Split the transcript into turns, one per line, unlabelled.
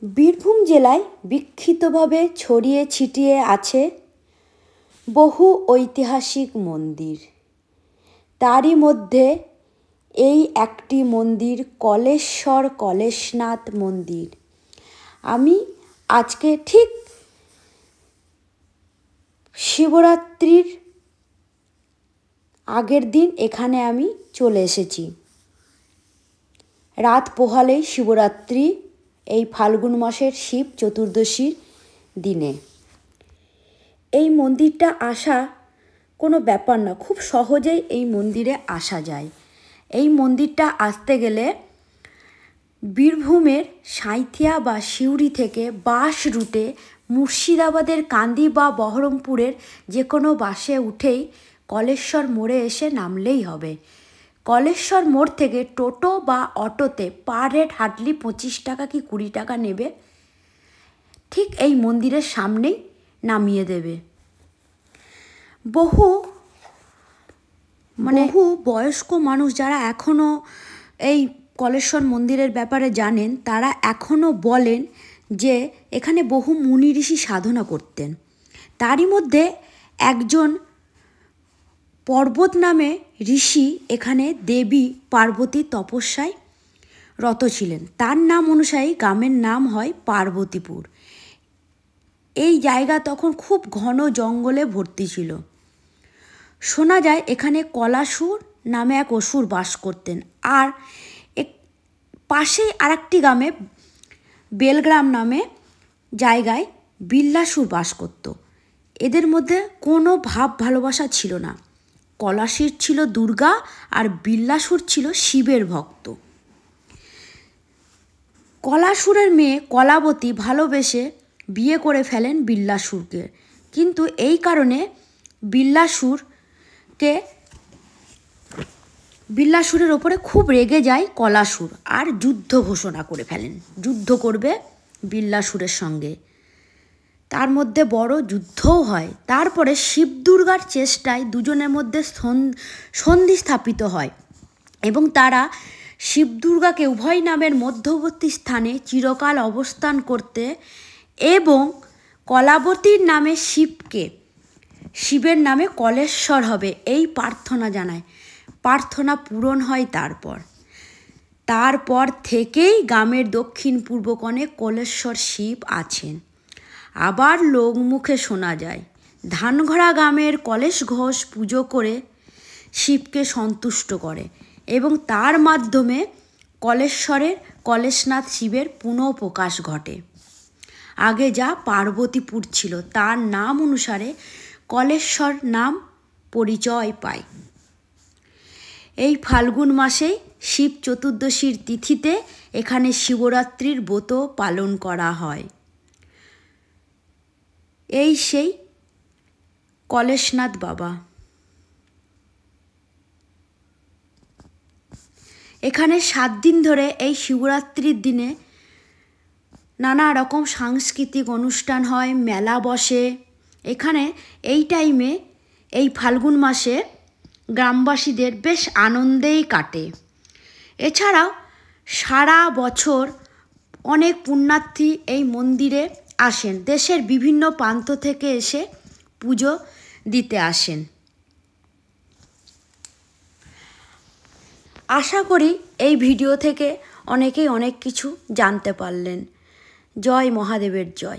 বীরভূম জেলায় বিক্ষিপ্তভাবে ছড়িয়ে ছিটিয়ে আছে বহু ঐতিহাসিক মন্দির। তারই মধ্যে এই একটি মন্দির কলেশ্বর কলেশনাথ মন্দির। আমি আজকে ঠিক শিবরাত্রির আগের দিন এখানে আমি চলে এসেছি। রাত পোহালেই শিবরাত্রি, এই ফাল্গুন মাসের শিব চতুর্দশীর দিনে। এই মন্দিরটা আসা কোনো ব্যাপার না, খুব সহজেই এই মন্দিরে আসা যায়। এই মন্দিরটা আসতে গেলে বীরভূমের সাঁইথিয়া বা সিউড়ি থেকে বাস রুটে মুর্শিদাবাদের কান্দি বা বহরমপুরের যে কোনো বাসে উঠেই কলেশ্বর মোড়ে এসে নামলেই হবে। কলেশ্বর মোড় থেকে টোটো বা অটোতে পার হেড হার্ডলি 25 টাকা কি 20 টাকা নেবে, ঠিক এই মন্দিরের সামনেই নামিয়ে দেবে। বহু বয়স্ক মানুষ যারা এখনও এই কলেশ্বর মন্দিরের ব্যাপারে জানেন, তারা এখনও বলেন যে এখানে বহু মুনি ঋষি সাধনা করতেন। তারই মধ্যে একজন পর্বত নামে ঋষি এখানে দেবী পার্বতী তপস্যায় রত ছিলেন। তার নাম অনুযায়ী গ্রামের নাম হয় পার্বতীপুর। এই জায়গা তখন খুব ঘন জঙ্গলে ভর্তি ছিল। শোনা যায় এখানে কলাসুর নামে এক অসুর বাস করতেন। আর পাশেই আরেকটি গ্রামে বেলগ্রাম নামে জায়গায় বিল্লাসুর বাস করত। এদের মধ্যে কোনো ভাব ভালোবাসা ছিল না। কলাসুর ছিল দুর্গা আর বিল্লাসুর ছিল শিবের ভক্ত। কলাসুরের মেয়ে কলাবতী ভালোবেসে বিয়ে করে ফেলেন বিল্লাসুরকে, কিন্তু এই কারণে বিল্লাসুরের ওপরে খুব রেগে যায় কলাসুর আর যুদ্ধ ঘোষণা করে ফেলেন। যুদ্ধ করবে বিল্লাসুরের সঙ্গে। তার মধ্যে বড় যুদ্ধও হয়। তারপরে শিব দুর্গার চেষ্টায় দুজনের মধ্যে সন্ধি স্থাপিত হয় এবং তারা শিব দুর্গাকে উভয় নামের মধ্যবর্তী স্থানে চিরকাল অবস্থান করতে এবং কলাবতীর নামে শিবের নামে কলেশ্বর হবে এই প্রার্থনা জানায়। প্রার্থনা পূরণ হয়। তারপর থেকেই গ্রামের দক্ষিণ পূর্ব কোণে কলেশ্বর শিব আছেন। আবার লোকমুখে শোনা যায় ধানঘড়া গ্রামের কলেশ ঘোষ পুজো করে শিবকে সন্তুষ্ট করে এবং তার মাধ্যমে কলেশ্বরের কলেশনাথ শিবের পুনঃপ্রকাশ ঘটে। আগে যা পার্বতীপুর ছিল তার নাম অনুসারে কলেশ্বর নাম পরিচয় পায়। এই ফাল্গুন মাসে শিব চতুর্দশীর তিথিতে এখানে শিবরাত্রির ব্রত পালন করা হয়। এই সেই কলেশনাথ বাবা। এখানে 7 দিন ধরে এই শিবরাত্রির দিনে নানা রকম সাংস্কৃতিক অনুষ্ঠান হয়, মেলা বসে। এখানে এই টাইমে এই ফাল্গুন মাসে গ্রামবাসীদের বেশ আনন্দেই কাটে। এছাড়াও সারা বছর অনেক পুণ্যার্থী এই মন্দিরে আসেন। দেশের বিভিন্ন প্রান্ত থেকে এসে পুজো দিতে আসেন। আশা করি এই ভিডিও থেকে অনেকেই অনেক কিছু জানতে পারলেন। জয় মহাদেবের জয়।